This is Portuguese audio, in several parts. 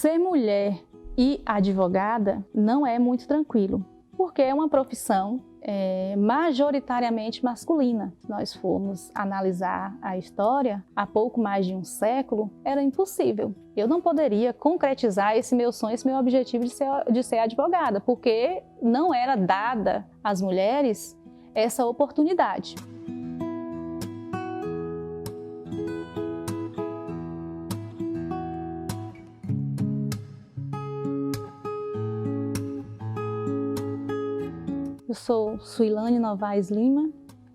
Ser mulher e advogada não é muito tranquilo, porque é uma profissão majoritariamente masculina. Se nós formos analisar a história, há pouco mais de um século, era impossível. Eu não poderia concretizar esse meu sonho, esse meu objetivo de ser advogada, porque não era dada às mulheres essa oportunidade. Eu sou Suilane Novaes Lima,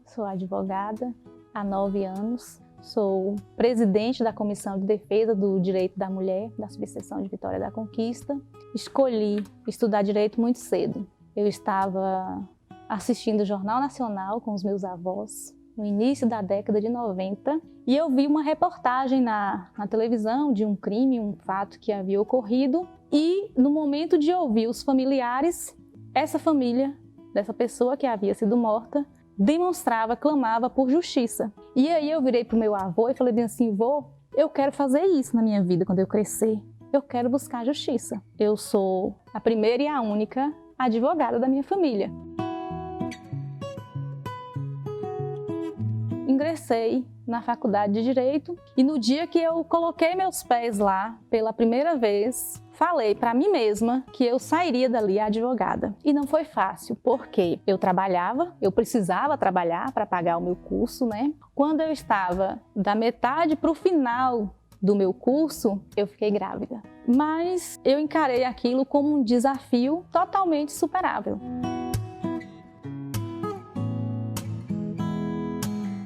sou advogada há 9 anos, sou presidente da Comissão de Defesa do Direito da Mulher da Subseção de Vitória da Conquista. Escolhi estudar Direito muito cedo. Eu estava assistindo o Jornal Nacional com os meus avós no início da década de 90 e eu vi uma reportagem na televisão de um crime, um fato que havia ocorrido, e no momento de ouvir os familiares, essa família dessa pessoa que havia sido morta demonstrava, clamava por justiça. E aí eu virei para o meu avô e falei bem assim: vô, eu quero fazer isso na minha vida quando eu crescer. Eu quero buscar justiça. Eu sou a primeira e a única advogada da minha família. Ingressei na faculdade de Direito e no dia que eu coloquei meus pés lá pela primeira vez, falei para mim mesma que eu sairia dali advogada. E não foi fácil, porque eu precisava trabalhar para pagar o meu curso, né? Quando eu estava da metade para o final do meu curso, eu fiquei grávida. Mas eu encarei aquilo como um desafio totalmente superável.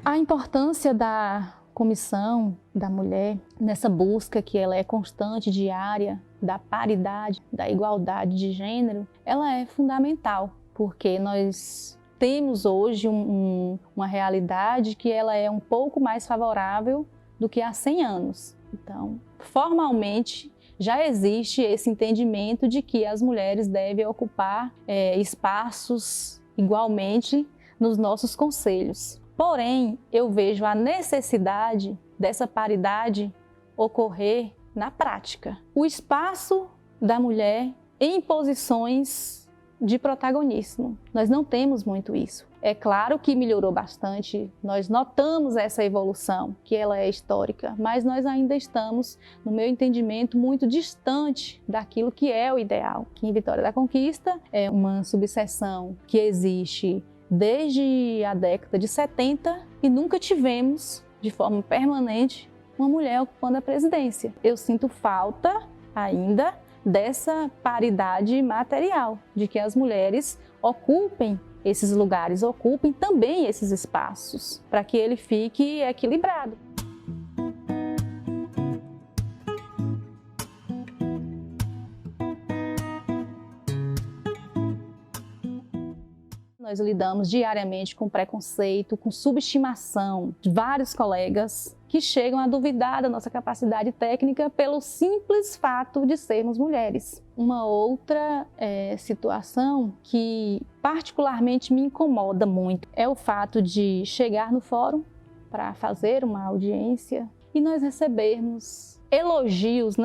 A importância da Comissão da Mulher nessa busca que ela é constante, diária, da paridade, da igualdade de gênero, ela é fundamental, porque nós temos hoje uma realidade que ela é um pouco mais favorável do que há 100 anos. Então, formalmente, já existe esse entendimento de que as mulheres devem ocupar espaços igualmente nos nossos conselhos. Porém, eu vejo a necessidade dessa paridade ocorrer na prática. O espaço da mulher em posições de protagonismo. Nós não temos muito isso. É claro que melhorou bastante, nós notamos essa evolução, que ela é histórica, mas nós ainda estamos, no meu entendimento, muito distante daquilo que é o ideal. Que em Vitória da Conquista é uma subseção que existe desde a década de 70 e nunca tivemos, de forma permanente, uma mulher ocupando a presidência. Eu sinto falta ainda dessa paridade material, de que as mulheres ocupem esses lugares, ocupem também esses espaços, para que ele fique equilibrado. Nós lidamos diariamente com preconceito, com subestimação de vários colegas que chegam a duvidar da nossa capacidade técnica pelo simples fato de sermos mulheres. Uma outra situação que particularmente me incomoda muito é o fato de chegar no fórum para fazer uma audiência e nós recebermos elogios,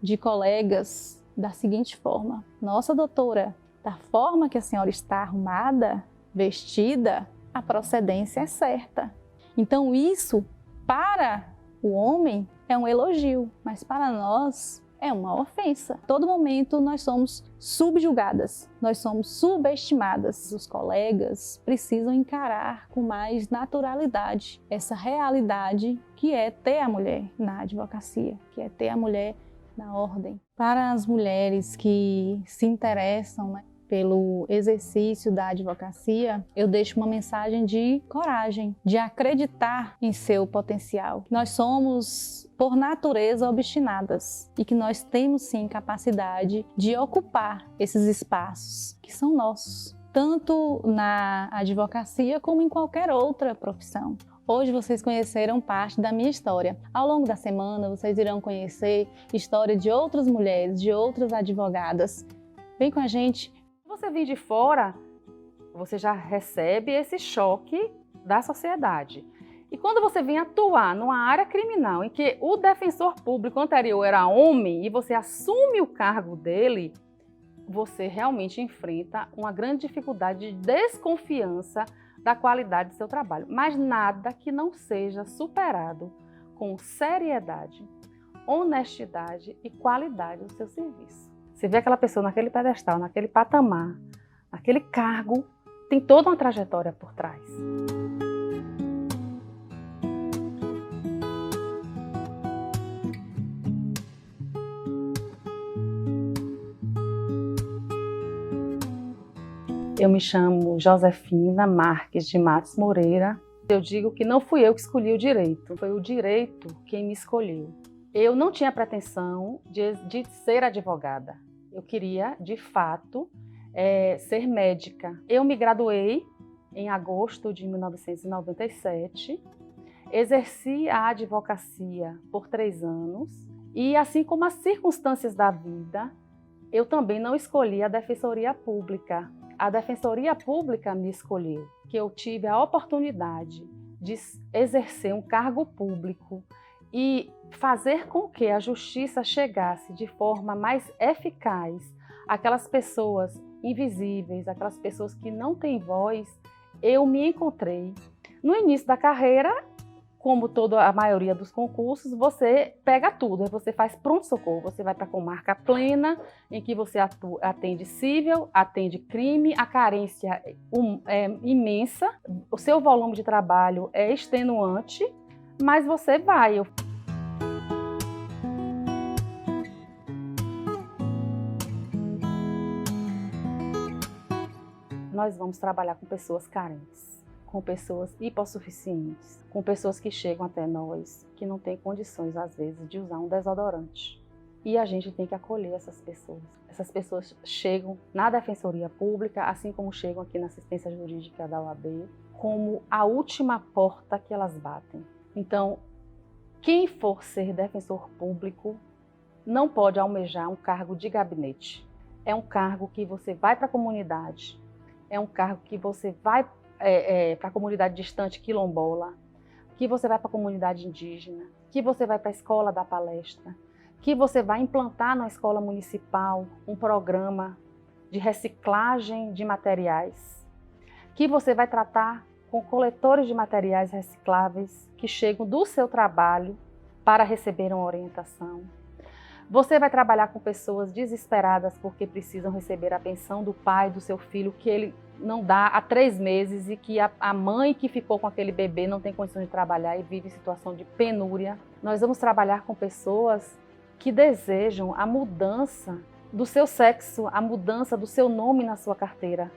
de colegas da seguinte forma: nossa doutora, da forma que a senhora está arrumada, vestida, a procedência é certa. Então isso, para o homem, é um elogio, mas para nós é uma ofensa. A todo momento nós somos subjugadas, nós somos subestimadas. Os colegas precisam encarar com mais naturalidade essa realidade que é ter a mulher na advocacia, que é ter a mulher na ordem. Para as mulheres que se interessam pelo exercício da advocacia, eu deixo uma mensagem de coragem, de acreditar em seu potencial. Nós somos, por natureza, obstinadas e que nós temos sim capacidade de ocupar esses espaços que são nossos, tanto na advocacia como em qualquer outra profissão. Hoje vocês conheceram parte da minha história. Ao longo da semana vocês irão conhecer história de outras mulheres, de outras advogadas. Vem com a gente! Você vir de fora, você já recebe esse choque da sociedade. E quando você vem atuar numa área criminal em que o defensor público anterior era homem e você assume o cargo dele, você realmente enfrenta uma grande dificuldade de desconfiança da qualidade do seu trabalho. Mas nada que não seja superado com seriedade, honestidade e qualidade do seu serviço. Você vê aquela pessoa naquele pedestal, naquele patamar, naquele cargo, tem toda uma trajetória por trás. Eu me chamo Josefina Marques de Matos Moreira. Eu digo que não fui eu que escolhi o direito, foi o direito quem me escolheu. Eu não tinha pretensão de ser advogada. Eu queria, de fato, ser médica. Eu me graduei em agosto de 1997, exerci a advocacia por 3 anos e, assim como as circunstâncias da vida, eu também não escolhi a Defensoria Pública. A Defensoria Pública me escolheu, que eu tive a oportunidade de exercer um cargo público e fazer com que a justiça chegasse de forma mais eficaz àquelas pessoas invisíveis, aquelas pessoas que não têm voz. Eu me encontrei. No início da carreira, como toda a maioria dos concursos, você pega tudo, você faz pronto-socorro, você vai para a comarca plena, em que você atende cível, atende crime, a carência é imensa, o seu volume de trabalho é extenuante, mas você vai. Nós vamos trabalhar com pessoas carentes, com pessoas hipossuficientes, com pessoas que chegam até nós, que não têm condições, às vezes, de usar um desodorante. E a gente tem que acolher essas pessoas. Essas pessoas chegam na Defensoria Pública, assim como chegam aqui na assistência jurídica da OAB, como a última porta que elas batem. Então, quem for ser defensor público não pode almejar um cargo de gabinete. É um cargo que você vai para a comunidade, é um cargo que você vai para a comunidade distante quilombola, que você vai para a comunidade indígena, que você vai para a escola dar palestra, que você vai implantar na escola municipal um programa de reciclagem de materiais, que você vai tratar com coletores de materiais recicláveis que chegam do seu trabalho para receber uma orientação. Você vai trabalhar com pessoas desesperadas porque precisam receber a pensão do pai, do seu filho, que ele não dá há 3 meses e que a mãe que ficou com aquele bebê não tem condições de trabalhar e vive em situação de penúria. Nós vamos trabalhar com pessoas que desejam a mudança do seu sexo, a mudança do seu nome na sua carteira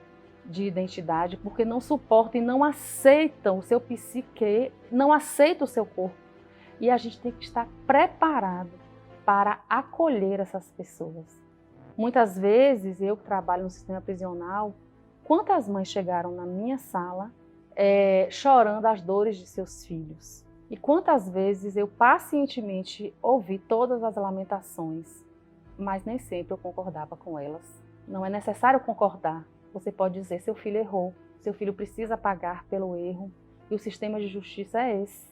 de identidade, porque não suportam e não aceitam o seu psique, não aceitam o seu corpo. E a gente tem que estar preparado para acolher essas pessoas. Muitas vezes, eu que trabalho no sistema prisional, quantas mães chegaram na minha sala chorando as dores de seus filhos? E quantas vezes eu pacientemente ouvi todas as lamentações, mas nem sempre eu concordava com elas. Não é necessário concordar. Você pode dizer, seu filho errou, seu filho precisa pagar pelo erro, e o sistema de justiça é esse.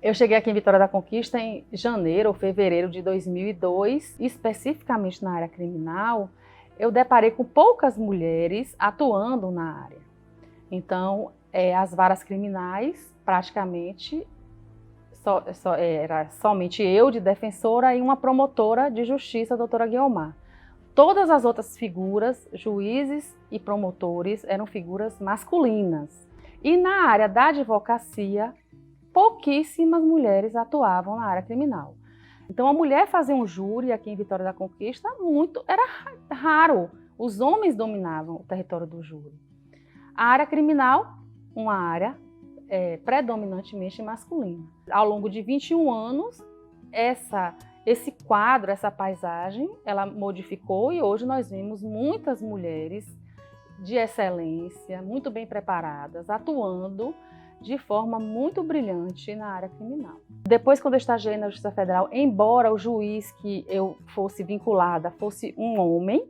Eu cheguei aqui em Vitória da Conquista em janeiro ou fevereiro de 2002, e especificamente na área criminal, eu deparei com poucas mulheres atuando na área. Então, as varas criminais, praticamente, era somente eu de defensora e uma promotora de justiça, a doutora Guiomar. Todas as outras figuras, juízes e promotores, eram figuras masculinas. E na área da advocacia, pouquíssimas mulheres atuavam na área criminal. Então, a mulher fazer um júri aqui em Vitória da Conquista era raro. Os homens dominavam o território do júri. A área criminal, uma área predominantemente masculina. Ao longo de 21 anos, esse quadro, essa paisagem, ela modificou e hoje nós vemos muitas mulheres de excelência, muito bem preparadas, atuando de forma muito brilhante na área criminal. Depois, quando eu estagiei na Justiça Federal, embora o juiz que eu fosse vinculada fosse um homem,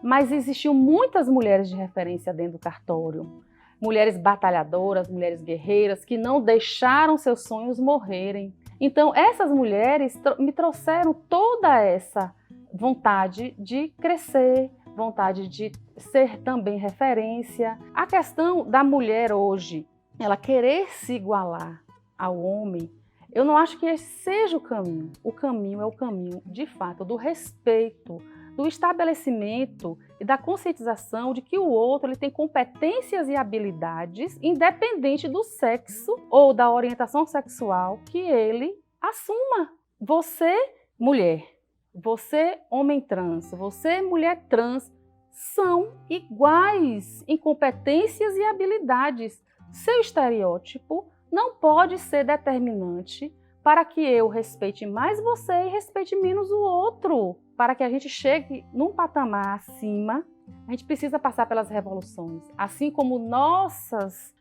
mas existiam muitas mulheres de referência dentro do cartório. mulheres batalhadoras, mulheres guerreiras, que não deixaram seus sonhos morrerem. Então, essas mulheres me trouxeram toda essa vontade de crescer, vontade de ser também referência. A questão da mulher hoje, ela querer se igualar ao homem, eu não acho que esse seja o caminho. O caminho é o caminho, de fato, do respeito, do estabelecimento e da conscientização de que o outro ele tem competências e habilidades, independente do sexo ou da orientação sexual que ele assuma. Você, mulher, você, homem trans, você, mulher trans, são iguais em competências e habilidades. Seu estereótipo não pode ser determinante para que eu respeite mais você e respeite menos o outro. Para que a gente chegue num patamar acima, a gente precisa passar pelas revoluções. Assim como nossas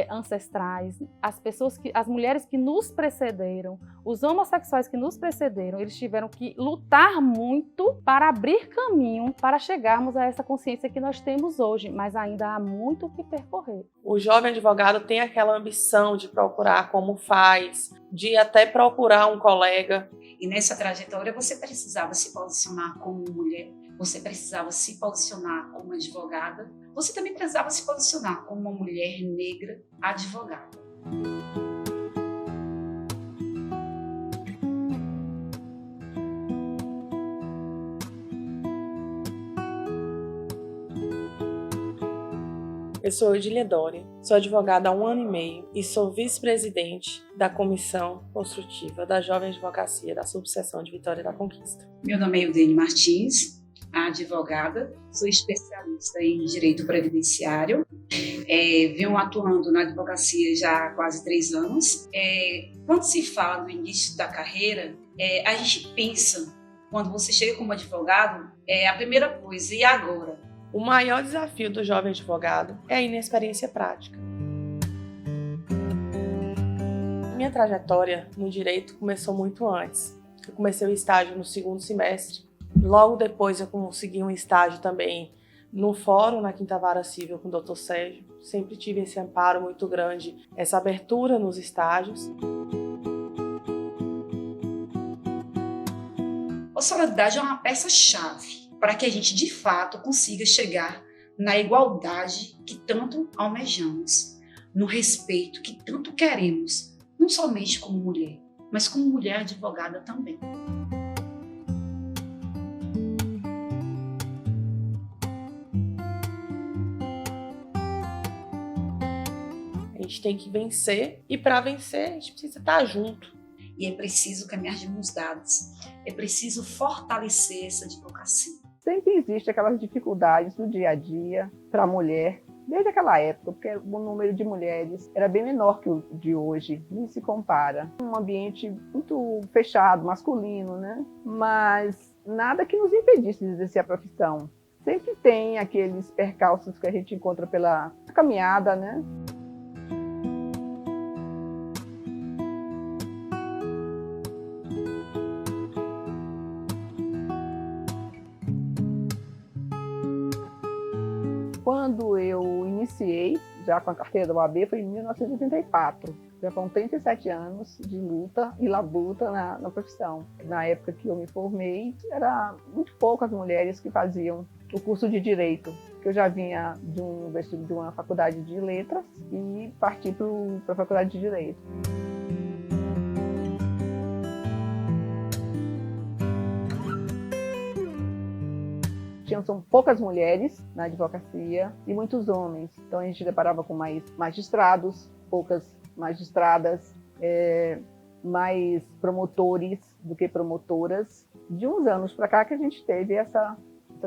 ancestrais, as mulheres que nos precederam, os homossexuais que nos precederam, eles tiveram que lutar muito para abrir caminho para chegarmos a essa consciência que nós temos hoje, mas ainda há muito o que percorrer. O jovem advogado tem aquela ambição de procurar como faz, de até procurar um colega. E nessa trajetória você precisava se posicionar como mulher, você precisava se posicionar como advogada, você também precisava se posicionar como uma mulher negra advogada. Eu sou Odília Dória, sou advogada há 1 ano e meio e sou vice-presidente da Comissão Construtiva da Jovem Advocacia da Subseção de Vitória da Conquista. Meu nome é Eudene Martins, advogada, sou especialista em direito previdenciário, venho atuando na advocacia já há quase 3 anos. Quando se fala do início da carreira, a gente pensa, quando você chega como advogado, a primeira coisa, e agora? O maior desafio do jovem advogado é a inexperiência prática. Minha trajetória no direito começou muito antes. Eu comecei o estágio no 2º semestre. Logo depois eu consegui um estágio também no fórum, na 5ª Vara Civil com o Dr. Sérgio. Sempre tive esse amparo muito grande, essa abertura nos estágios. A sororidade é uma peça-chave para que a gente, de fato, consiga chegar na igualdade que tanto almejamos, no respeito que tanto queremos, não somente como mulher, mas como mulher advogada também. A gente tem que vencer e para vencer a gente precisa estar junto. E é preciso caminhar de mãos dadas, é preciso fortalecer essa advocacia. Sempre existe aquelas dificuldades do dia a dia para a mulher, desde aquela época, porque o número de mulheres era bem menor que o de hoje, nem se compara. Um ambiente muito fechado, masculino, né? Mas nada que nos impedisse de exercer a profissão. Sempre tem aqueles percalços que a gente encontra pela caminhada, né? Quando eu iniciei, já com a carteira da OAB, foi em 1984. Já foram 37 anos de luta e labuta na profissão. Na época que eu me formei, era muito poucas mulheres que faziam o curso de Direito, que eu já vinha de uma faculdade de Letras e parti para a faculdade de Direito. São poucas mulheres na advocacia e muitos homens. Então a gente deparava com mais magistrados, poucas magistradas, mais promotores do que promotoras. De uns anos para cá que a gente teve essa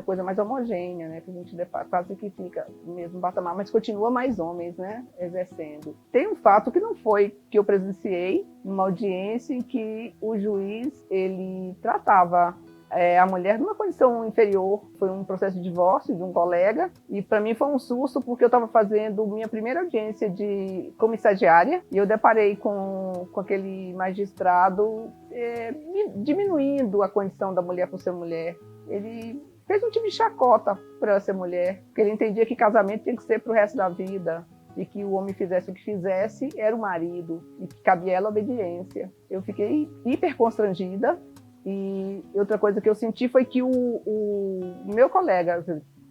coisa mais homogênea, né? Que a gente quase que fica no mesmo patamar, mas continua mais homens, né? Exercendo. Tem um fato que não foi que eu presenciei, numa audiência em que o juiz ele tratava a mulher numa condição inferior. Foi um processo de divórcio de um colega e para mim foi um susto porque eu estava fazendo minha primeira audiência de comissária e eu deparei com aquele magistrado diminuindo a condição da mulher por ser mulher. Ele fez um tipo de chacota para ser mulher, porque ele entendia que casamento tinha que ser para o resto da vida. de que o homem fizesse o que fizesse, era o marido, e que cabia a ela a obediência. Eu fiquei hiper constrangida, e outra coisa que eu senti foi que o meu colega,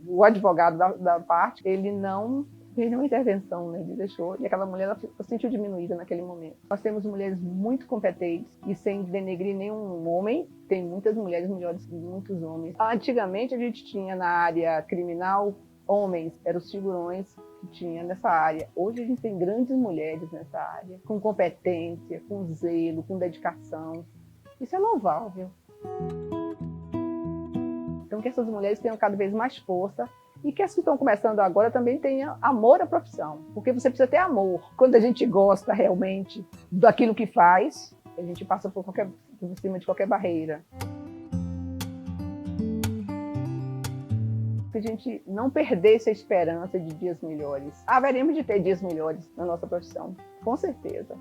o advogado da parte, ele não fez nenhuma intervenção, né? Ele deixou, e aquela mulher ela se sentiu diminuída naquele momento. Nós temos mulheres muito competentes, e sem denegrir nenhum homem, tem muitas mulheres melhores que muitos homens. Antigamente a gente tinha na área criminal homens, eram os figurões que tinha nessa área. Hoje a gente tem grandes mulheres nessa área, com competência, com zelo, com dedicação. Isso é louvável. Então que essas mulheres tenham cada vez mais força e que as que estão começando agora também tenham amor à profissão, porque você precisa ter amor. Quando a gente gosta realmente daquilo que faz, a gente passa por cima de qualquer barreira. Que a gente não perdesse a esperança de dias melhores. Haveremos de ter dias melhores na nossa profissão, com certeza.